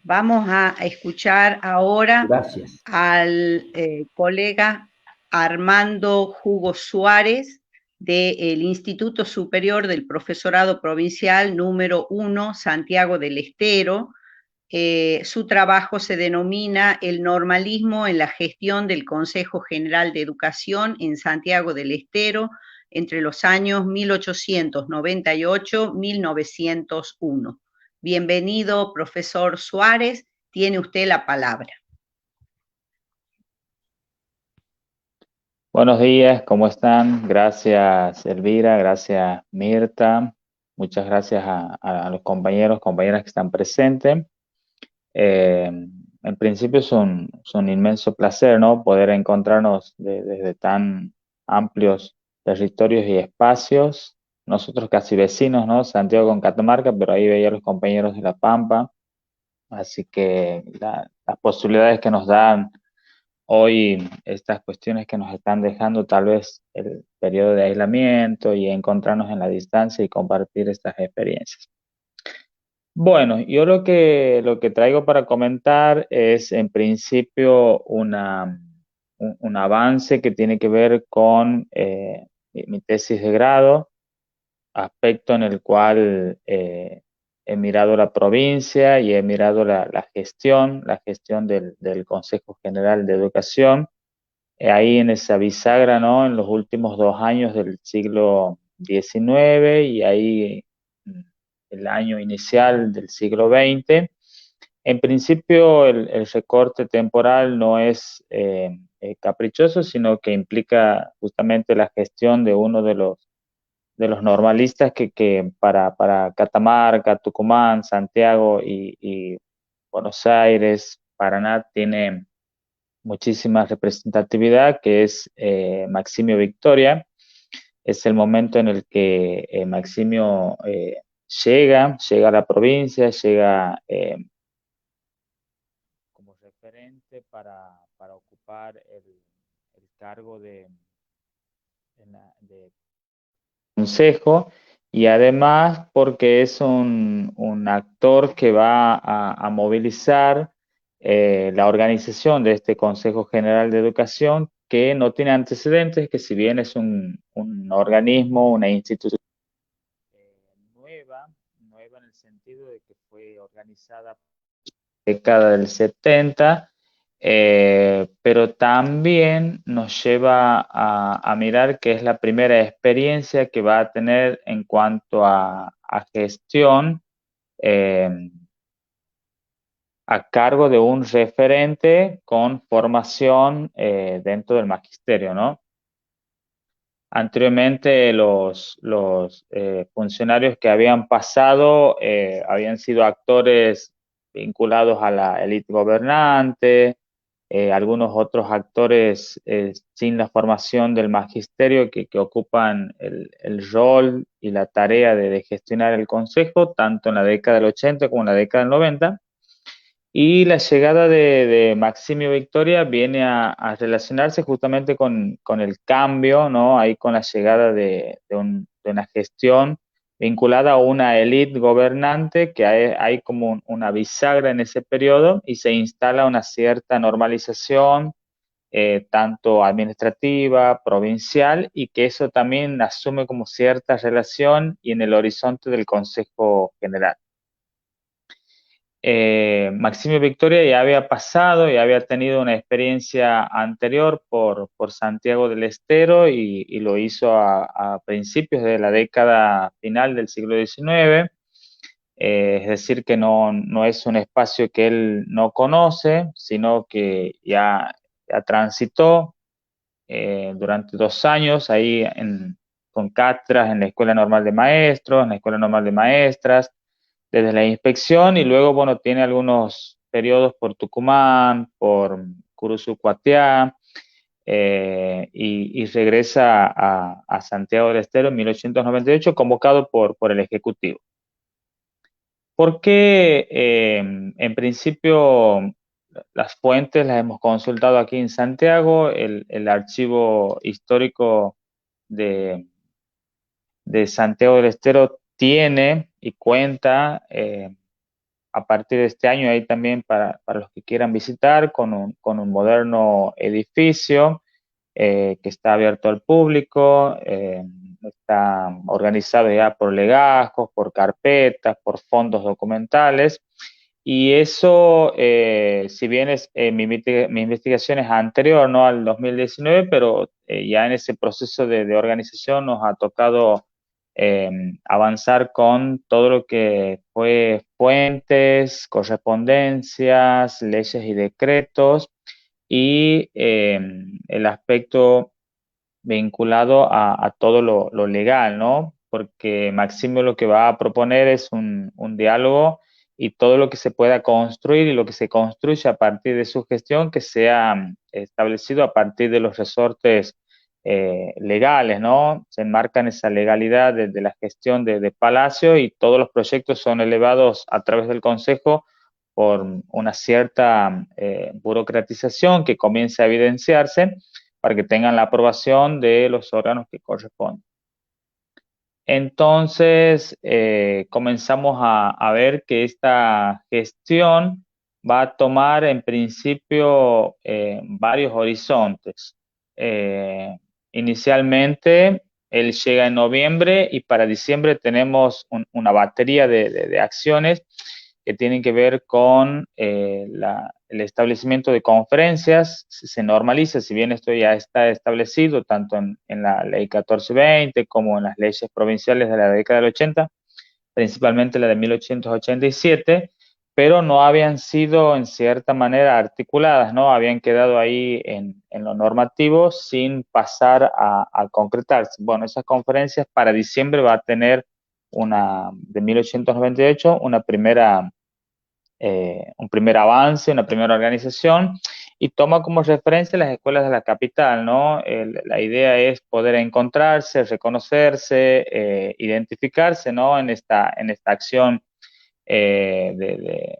Vamos a escuchar ahora Gracias. al colega Armando Hugo Suárez del Instituto Superior del Profesorado Provincial número 1, Santiago del Estero. Su trabajo se denomina El normalismo en la gestión del Consejo General de Educación en Santiago del Estero entre los años 1898-1901. Bienvenido, profesor Suárez, tiene usted la palabra. Buenos días, ¿cómo están? Gracias, Elvira, gracias, Mirta. Muchas gracias a los compañeras que están presentes. En principio es un inmenso placer, ¿no? Poder encontrarnos desde tan amplios territorios y espacios. Nosotros casi vecinos, ¿no? Santiago con Catamarca, pero ahí veía a los compañeros de La Pampa. Así que las posibilidades que nos dan hoy, estas cuestiones que nos están dejando tal vez el periodo de aislamiento y encontrarnos en la distancia y compartir estas experiencias. Bueno, yo lo que traigo para comentar es en principio un avance que tiene que ver con mi tesis de grado, aspecto en el cual he mirado la provincia y he mirado la gestión del Consejo General de Educación, ahí en esa bisagra, ¿no? En los últimos 2 años del siglo XIX y ahí el año inicial del siglo XX. En principio, el recorte temporal no es caprichoso, sino que implica justamente la gestión de uno de los normalistas que para Catamarca, Tucumán, Santiago y Buenos Aires, Paraná, tiene muchísima representatividad, que es Maximio Victoria. Es el momento en el que Maximio llega a la provincia, llega como referente para ocupar el cargo de consejo, y además porque es un actor que va a movilizar la organización de este Consejo General de Educación, que no tiene antecedentes, que si bien es un organismo, una institución nueva en el sentido de que fue organizada década del 70, pero también nos lleva a mirar que es la primera experiencia que va a tener en cuanto a gestión eh, a cargo de un referente con formación dentro del magisterio, ¿no? Anteriormente los funcionarios que habían pasado habían sido actores vinculados a la élite gobernante, algunos otros actores sin la formación del magisterio que ocupan el rol y la tarea de gestionar el consejo, tanto en la década del 80 como en la década del 90. Y la llegada de Maximio Victoria viene a relacionarse justamente con el cambio, ¿no? Ahí con la llegada de una gestión vinculada a una élite gobernante, que hay como una bisagra en ese periodo y se instala una cierta normalización, tanto administrativa, provincial, y que eso también asume como cierta relación y en el horizonte del Consejo General. Maximio Victoria ya había pasado, ya había tenido una experiencia anterior por Santiago del Estero y lo hizo a principios de la década final del siglo XIX. Es decir, que no es un espacio que él no conoce, sino que ya transitó durante 2 años ahí con cátedras en la Escuela Normal de Maestros, en la Escuela Normal de Maestras, desde la inspección, y luego, bueno, tiene algunos periodos por Tucumán, por Curuzucuatiá, y regresa a Santiago del Estero en 1898, convocado por el Ejecutivo. ¿Por qué? En principio, las fuentes las hemos consultado aquí en Santiago, el archivo histórico de, de Santiago del Estero tiene y cuenta a partir de este año ahí también para los que quieran visitar con un moderno edificio que está abierto al público, está organizado ya por legajos, por carpetas, por fondos documentales. Y eso, si bien mi investigación es anterior, ¿no? Al 2019, pero ya en ese proceso de organización nos ha tocado eh, avanzar con todo lo que fue fuentes, correspondencias, leyes y decretos y el aspecto vinculado a todo lo legal, ¿no? Porque Maximo lo que va a proponer es un diálogo y todo lo que se pueda construir y lo que se construye a partir de su gestión que sea establecido a partir de los resortes legales, ¿no? Se enmarca en esa legalidad de la gestión de Palacio y todos los proyectos son elevados a través del Consejo por una cierta burocratización que comienza a evidenciarse para que tengan la aprobación de los órganos que corresponden. Entonces, comenzamos a ver que esta gestión va a tomar en principio varios horizontes. Eh, Inicialmente, él llega en noviembre y para diciembre tenemos una batería de acciones que tienen que ver con el establecimiento de conferencias. Se normaliza, si bien esto ya está establecido tanto en la ley 1420 como en las leyes provinciales de la década del 80, principalmente la de 1887, pero no habían sido en cierta manera articuladas, ¿no? Habían quedado ahí en lo normativo sin pasar a concretarse. Bueno, esas conferencias para diciembre va a tener de 1898, un primer avance, una primera organización, y toma como referencia las escuelas de la capital, ¿no? La idea es poder encontrarse, reconocerse, identificarse, ¿no? En esta acción de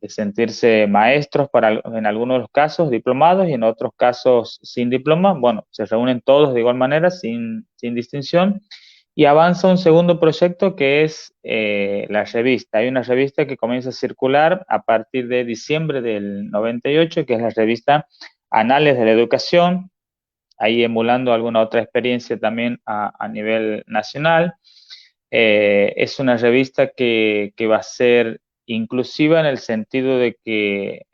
sentirse maestros en algunos de los casos diplomados y en otros casos sin diploma. Bueno, se reúnen todos de igual manera, sin distinción, y avanza un segundo proyecto que es la revista. Hay una revista que comienza a circular a partir de diciembre del 98, que es la revista Anales de la Educación, ahí emulando alguna otra experiencia también a nivel nacional. Es una revista que va a ser inclusiva en el sentido de que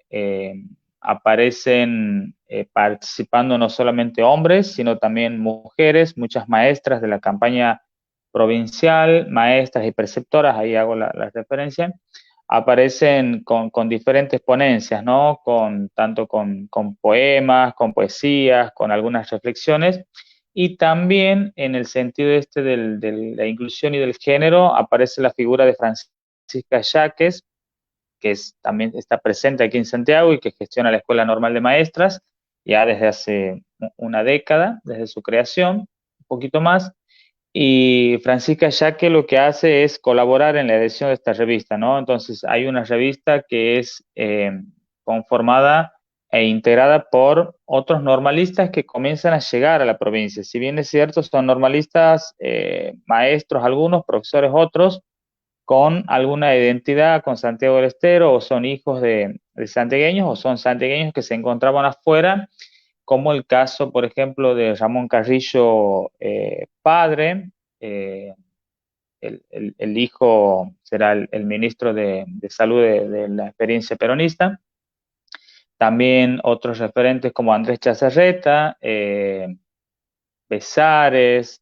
aparecen participando no solamente hombres, sino también mujeres, muchas maestras de la campaña provincial, maestras y preceptoras, ahí hago la referencia, aparecen con diferentes ponencias, ¿no? Tanto con poemas, con poesías, con algunas reflexiones, y también en el sentido de la inclusión y del género aparece la figura de Francisca Yaques, que también está presente aquí en Santiago y que gestiona la Escuela Normal de Maestras ya desde hace una década, desde su creación, un poquito más. Y Francisca Yaque lo que hace es colaborar en la edición de esta revista, ¿no? Entonces hay una revista que es conformada e integrada por otros normalistas que comienzan a llegar a la provincia. Si bien es cierto, son normalistas, maestros algunos, profesores otros, con alguna identidad con Santiago del Estero, o son hijos de santiagueños, o son santiagueños que se encontraban afuera, como el caso, por ejemplo, de Ramón Carrillo, padre, eh, el hijo será el ministro de Salud de la experiencia peronista. También otros referentes como Andrés Chazarreta, Besares,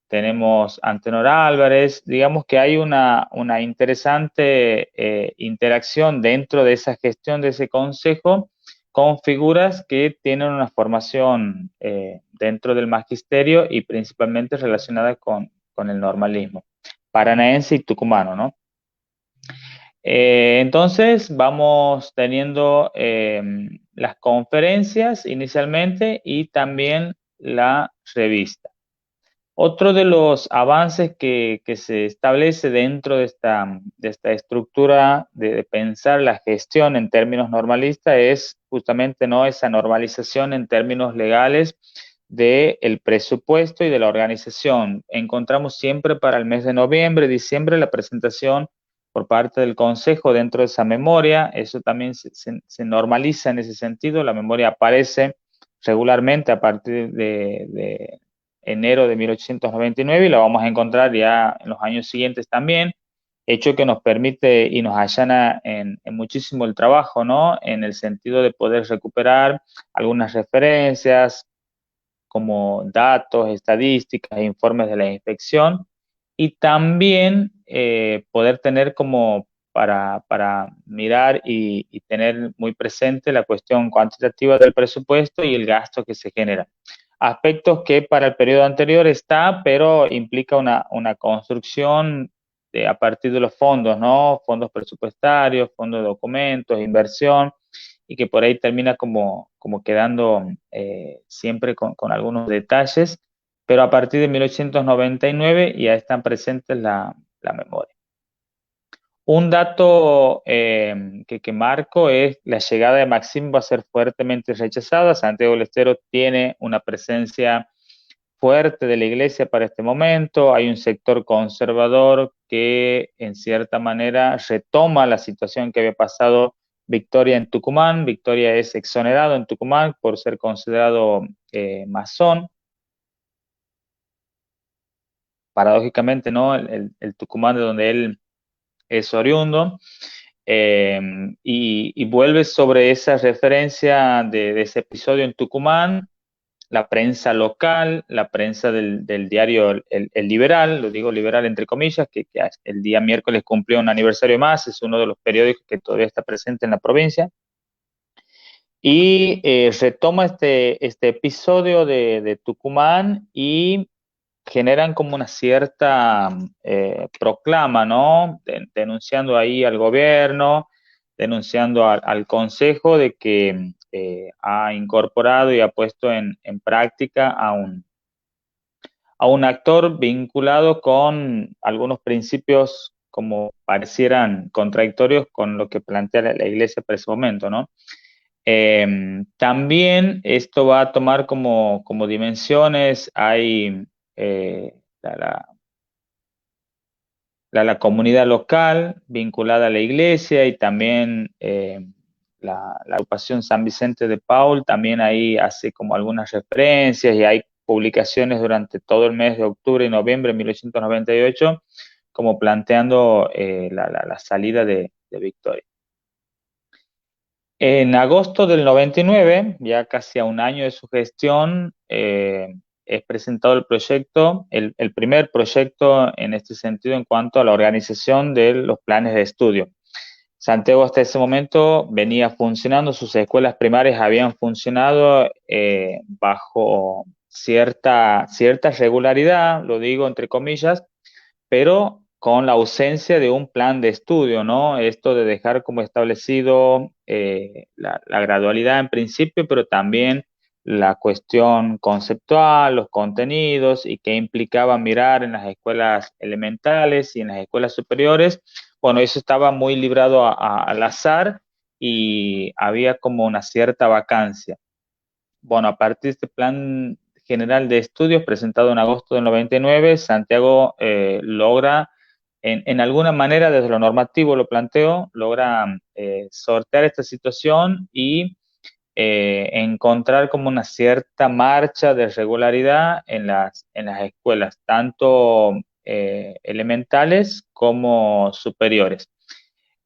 tenemos Antenor Álvarez. Digamos que hay una interesante interacción dentro de esa gestión de ese consejo con figuras que tienen una formación dentro del magisterio y principalmente relacionada con el normalismo paranaense y tucumano, ¿no? Entonces vamos teniendo las conferencias inicialmente y también la revista. Otro de los avances que se establece dentro de esta estructura de pensar la gestión en términos normalistas es justamente, ¿no?, esa normalización en términos legales del presupuesto y de la organización. Encontramos siempre para el mes de noviembre, diciembre, la presentación por parte del Consejo dentro de esa memoria. Eso también se normaliza en ese sentido. La memoria aparece regularmente a partir de enero de 1899 y la vamos a encontrar ya en los años siguientes también, hecho que nos permite y nos allana en muchísimo el trabajo, ¿no? En el sentido de poder recuperar algunas referencias como datos, estadísticas, e informes de la inspección, y también poder tener como para mirar y tener muy presente la cuestión cuantitativa del presupuesto y el gasto que se genera. Aspectos que para el periodo anterior está, pero implica una construcción a partir de los fondos, ¿no? Fondos presupuestarios, fondos de documentos, inversión, y que por ahí termina como quedando siempre con algunos detalles, pero a partir de 1899 ya están presentes la memoria. Un dato que marco es la llegada de Maxim va a ser fuertemente rechazada. Santiago del Estero tiene una presencia fuerte de la iglesia para este momento. Hay un sector conservador que en cierta manera retoma la situación que había pasado Victoria en Tucumán. Victoria es exonerado en Tucumán por ser considerado masón. Paradójicamente, ¿no? El Tucumán de donde él es oriundo. Y vuelve sobre esa referencia de ese episodio en Tucumán, la prensa local, la prensa del diario el Liberal, lo digo liberal entre comillas, que el día miércoles cumplió un aniversario más, es uno de los periódicos que todavía está presente en la provincia, y retoma este episodio de Tucumán y generan como una cierta proclama, ¿no? Denunciando ahí al gobierno, denunciando al Consejo de que ha incorporado y ha puesto en práctica a un actor vinculado con algunos principios como parecieran contradictorios con lo que plantea la Iglesia para ese momento, ¿no? También esto va a tomar como dimensiones, hay la, la comunidad local vinculada a la iglesia y también la agrupación San Vicente de Paul, también ahí hace como algunas referencias y hay publicaciones durante todo el mes de octubre y noviembre de 1898 como planteando la salida de Victoria. En agosto del 99, ya casi a un año de su gestión, es presentado el proyecto, el primer proyecto en este sentido en cuanto a la organización de los planes de estudio. Santiago hasta ese momento venía funcionando, sus escuelas primarias habían funcionado bajo cierta regularidad, lo digo entre comillas, pero con la ausencia de un plan de estudio, ¿no? Esto de dejar como establecido la gradualidad en principio, pero también la cuestión conceptual, los contenidos y qué implicaba mirar en las escuelas elementales y en las escuelas superiores. Bueno, eso estaba muy librado al azar y había como una cierta vacancia. Bueno, a partir de este plan general de estudios presentado en agosto del 99, Santiago logra, en alguna manera, desde lo normativo lo planteo, logra sortear esta situación y encontrar como una cierta marcha de regularidad en las escuelas, tanto elementales como superiores.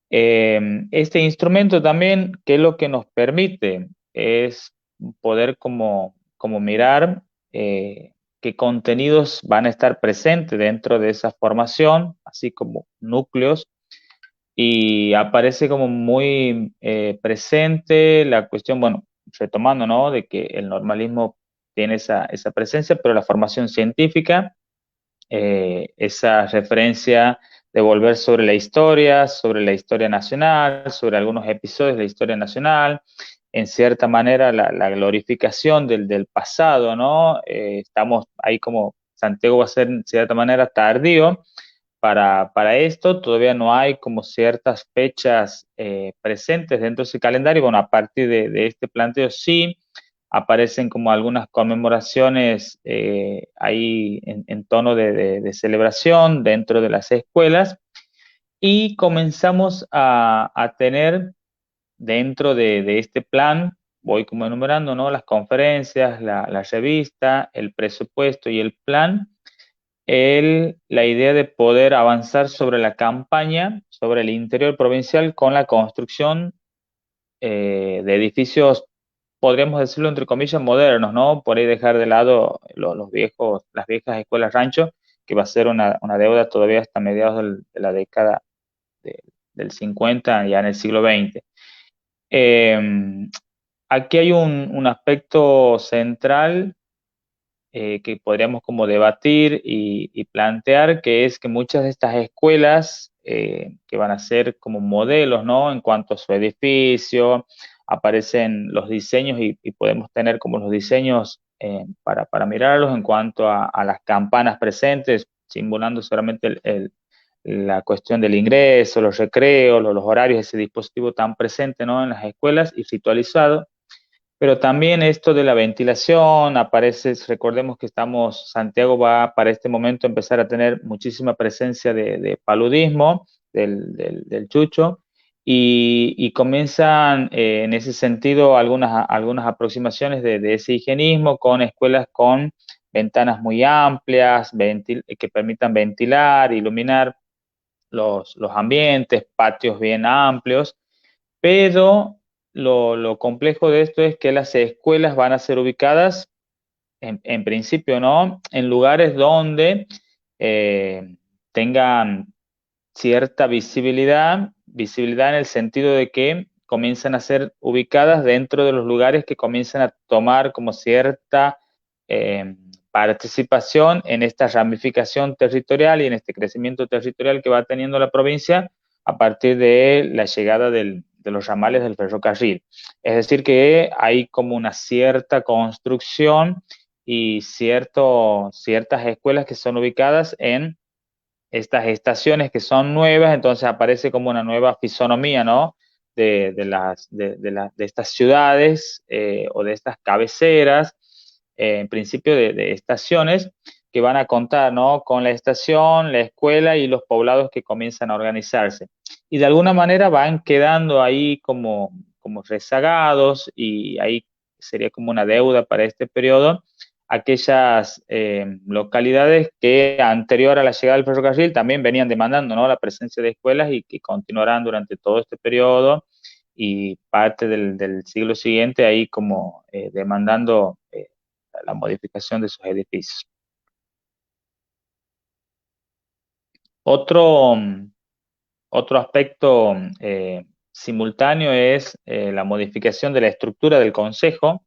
Este instrumento también, ¿qué es lo que nos permite? Es poder como mirar qué contenidos van a estar presentes dentro de esa formación, así como núcleos, y aparece como muy presente la cuestión, bueno, retomando, ¿no? De que el normalismo tiene esa presencia, pero la formación científica, esa referencia de volver sobre la historia nacional, sobre algunos episodios de la historia nacional, en cierta manera la glorificación del pasado, ¿no? Estamos ahí como Santiago va a ser en cierta manera tardío para esto, todavía no hay como ciertas fechas presentes dentro de ese calendario, bueno, a partir de este planteo sí, aparecen como algunas conmemoraciones ahí en tono de celebración dentro de las escuelas y comenzamos a tener dentro de este plan, voy como enumerando, ¿no? Las conferencias, la revista, el presupuesto y el plan, la idea de poder avanzar sobre la campaña, sobre el interior provincial con la construcción de edificios, podríamos decirlo entre comillas, modernos, ¿no? Por ahí dejar de lado los viejos, las viejas escuelas rancho, que va a ser una deuda todavía hasta mediados de la década de- del 50, ya en el siglo XX. Eh, Aquí hay un aspecto central que podríamos como debatir y plantear, que es que muchas de estas escuelas que van a ser como modelos, ¿no? En cuanto a su edificio, aparecen los diseños y podemos tener como los diseños para mirarlos en cuanto a las campanas presentes, simulando solamente la cuestión del ingreso, los recreos, los horarios, ese dispositivo tan presente, ¿no? En las escuelas y ritualizado. Pero también esto de la ventilación aparece, recordemos que Santiago va para este momento a empezar a tener muchísima presencia de paludismo, del chucho, y comienzan en ese sentido algunas aproximaciones de ese higienismo con escuelas con ventanas muy amplias, que permitan ventilar, iluminar los ambientes, patios bien amplios, pero lo complejo de esto es que las escuelas van a ser ubicadas, en principio, ¿no? En lugares donde eh, tengan cierta visibilidad en el sentido de que comienzan a ser ubicadas dentro de los lugares que comienzan a tomar como cierta eh, participación en esta ramificación territorial y en este crecimiento territorial que va teniendo la provincia a partir de la llegada de los ramales del ferrocarril. Es decir, que hay como una cierta construcción y ciertas escuelas que son ubicadas en estas estaciones que son nuevas, entonces aparece como una nueva fisonomía, ¿no? De estas ciudades o de estas cabeceras, en principio de estaciones que van a contar, ¿no? Con la estación, la escuela y los poblados que comienzan a organizarse. Y de alguna manera van quedando ahí como rezagados y ahí sería como una deuda para este periodo aquellas localidades que anterior a la llegada del ferrocarril también venían demandando, ¿no? La presencia de escuelas y que continuarán durante todo este periodo y parte del siglo siguiente ahí como demandando la modificación de sus edificios. Otro, otro aspecto simultáneo es la modificación de la estructura del Consejo.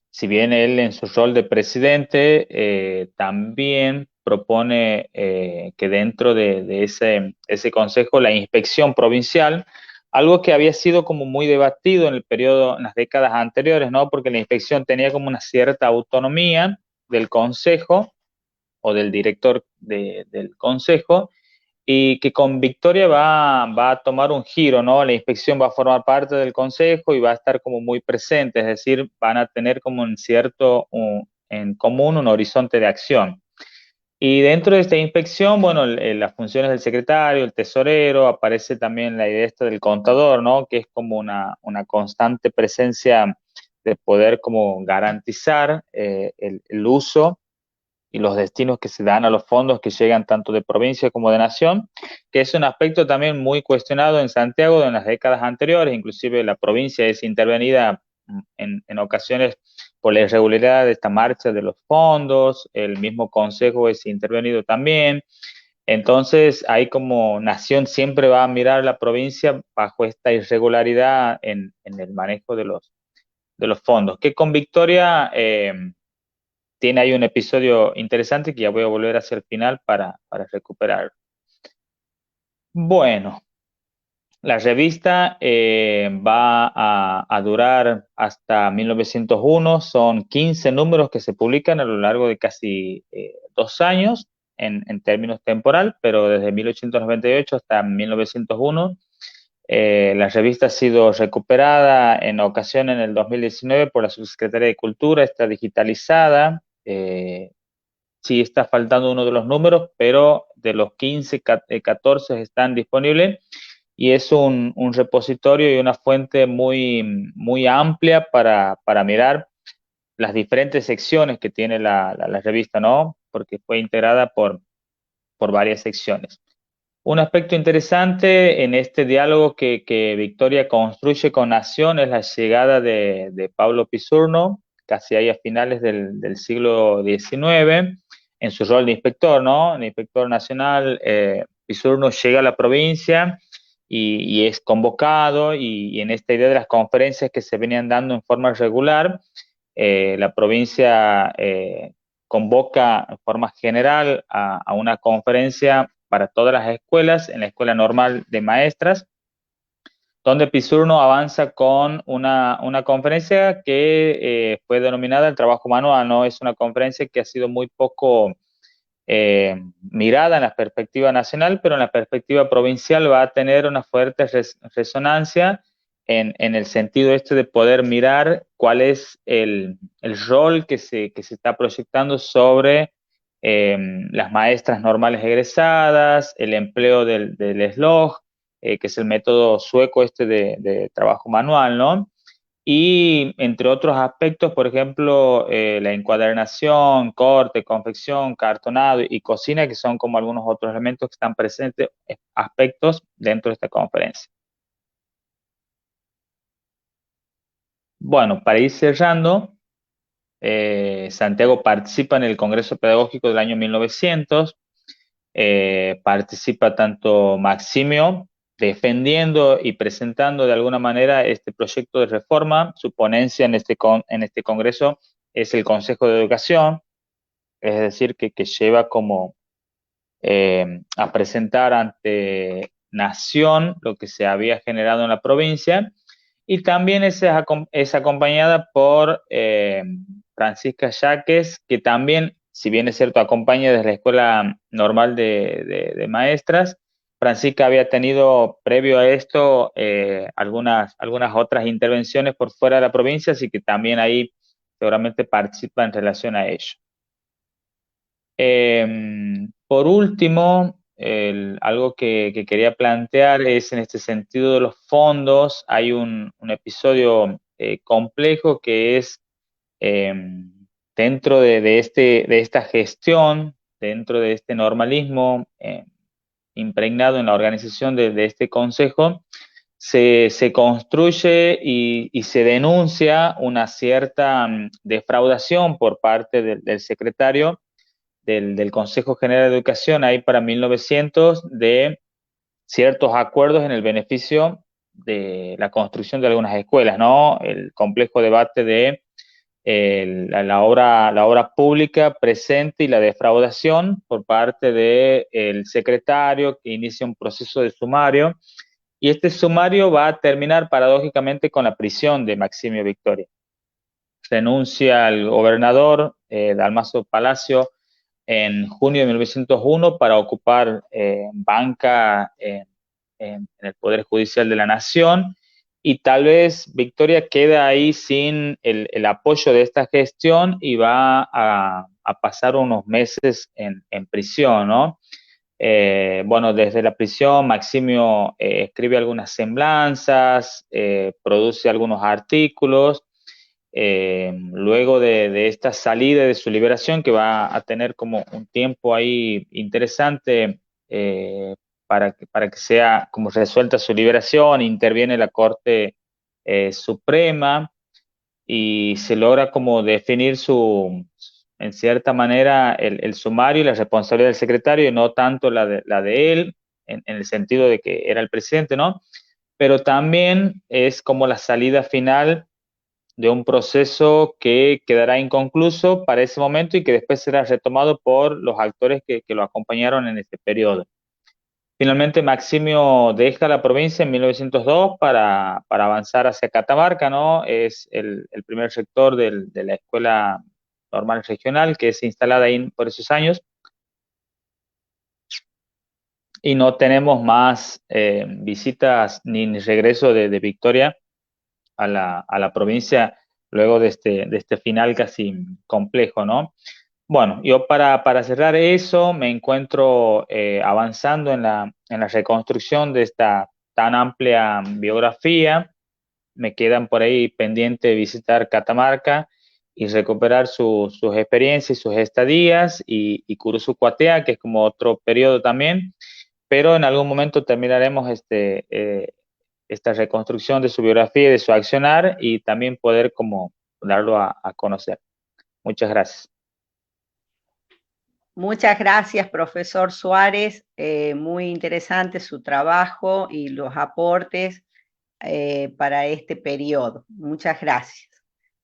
Si bien él en su rol de presidente también propone que dentro de ese consejo la inspección provincial, algo que había sido como muy debatido en el periodo, en las décadas anteriores, ¿no? Porque la inspección tenía como una cierta autonomía del consejo o del director del consejo y que con Victoria va a tomar un giro, ¿no? La inspección va a formar parte del consejo y va a estar como muy presente, es decir, van a tener como en común un horizonte de acción. Y dentro de esta inspección, bueno, las funciones del secretario, el tesorero, aparece también la idea esta del contador, ¿no? Que es como una constante presencia de poder como garantizar el uso y los destinos que se dan a los fondos que llegan tanto de provincia como de nación, que es un aspecto también muy cuestionado en Santiago en las décadas anteriores, inclusive la provincia es intervenida en ocasiones por la irregularidad de esta marcha de los fondos, el mismo consejo es intervenido también, entonces ahí como nación siempre va a mirar la provincia bajo esta irregularidad en el manejo de los fondos, que con Victoria tiene ahí un episodio interesante que ya voy a volver hacia el final para recuperar. Bueno, la revista va a durar hasta 1901, son 15 números que se publican a lo largo de casi 2 años en términos temporal, pero desde 1898 hasta 1901. La revista ha sido recuperada en ocasión en el 2019 por la Subsecretaría de Cultura, está digitalizada. sí está faltando uno de los números, pero de los 15, 14 están disponibles y es un repositorio y una fuente muy amplia para mirar las diferentes secciones que tiene la revista, ¿no? Porque fue integrada por varias secciones. Un aspecto interesante en este diálogo que Victoria construye con Nación es la llegada de Pablo Pisurno, casi ahí a finales del siglo XIX, en su rol de inspector, ¿no? El inspector nacional, Pisurno llega a la provincia y es convocado y en esta idea de las conferencias que se venían dando en forma regular, la provincia convoca en forma general a una conferencia para todas las escuelas, en la Escuela Normal de Maestras, donde Pisurno avanza con una conferencia que fue denominada el trabajo manual, ¿no? Es una conferencia que ha sido muy poco mirada en la perspectiva nacional, pero en la perspectiva provincial va a tener una fuerte resonancia en el sentido este de poder mirar cuál es el rol que se está proyectando sobre las maestras normales egresadas, el empleo del SLOG, que es el método sueco este de trabajo manual, ¿no? Y entre otros aspectos, por ejemplo, la encuadernación, corte, confección, cartonado y cocina, que son como algunos otros elementos que están presentes, aspectos dentro de esta conferencia. Bueno, para ir cerrando, Santiago participa en el Congreso Pedagógico del año 1900, participa tanto Maximio defendiendo y presentando de alguna manera este proyecto de reforma. Su ponencia en este congreso es el Consejo de Educación, es decir, que lleva como a presentar ante Nación lo que se había generado en la provincia, y también es acompañada por Francisca Yaques, que también, si bien es cierto, acompaña desde la Escuela Normal de Maestras. Francisca había tenido previo a esto algunas otras intervenciones por fuera de la provincia, así que también ahí seguramente participa en relación a ello. Por último, algo que quería plantear es en este sentido de los fondos. Hay un episodio complejo que es dentro de esta gestión, dentro de este normalismo impregnado en la organización de este consejo, se construye y se denuncia una cierta defraudación por parte del secretario del Consejo General de Educación ahí para 1900 de ciertos acuerdos en el beneficio de la construcción de algunas escuelas, ¿no? El complejo debate de la obra pública presente y la defraudación por parte del secretario que inicia un proceso de sumario, y este sumario va a terminar paradójicamente con la prisión de Maximio Victoria. Renuncia al gobernador Dalmacio Palacio en junio de 1901 para ocupar banca en el Poder Judicial de la Nación, y tal vez Victoria queda ahí sin el apoyo de esta gestión y va a pasar unos meses en prisión, ¿no? Bueno, desde la prisión Maximio escribe algunas semblanzas, produce algunos artículos. Luego de esta salida de su liberación, que va a tener como un tiempo ahí interesante para que sea como resuelta su liberación, interviene la Corte Suprema y se logra como definir en cierta manera, el sumario y la responsabilidad del secretario, y no tanto la de él, en el sentido de que era el presidente, ¿no? Pero también es como la salida final de un proceso que quedará inconcluso para ese momento y que después será retomado por los actores que lo acompañaron en este periodo. Finalmente, Maximio deja la provincia en 1902 para avanzar hacia Catamarca, ¿no? Es el primer rector de la Escuela Normal Regional, que es instalada ahí por esos años, y no tenemos más visitas ni regreso de Victoria a la provincia luego de este final casi complejo, ¿no? Bueno, yo para cerrar eso me encuentro avanzando en la reconstrucción de esta tan amplia biografía. Me quedan por ahí pendiente visitar Catamarca y recuperar sus experiencias y sus estadías y Curuzucuatea, que es como otro periodo también, pero en algún momento terminaremos esta reconstrucción de su biografía y de su accionar y también poder como darlo a conocer. Muchas gracias. Muchas gracias, profesor Suárez. Muy interesante su trabajo y los aportes para este periodo. Muchas gracias.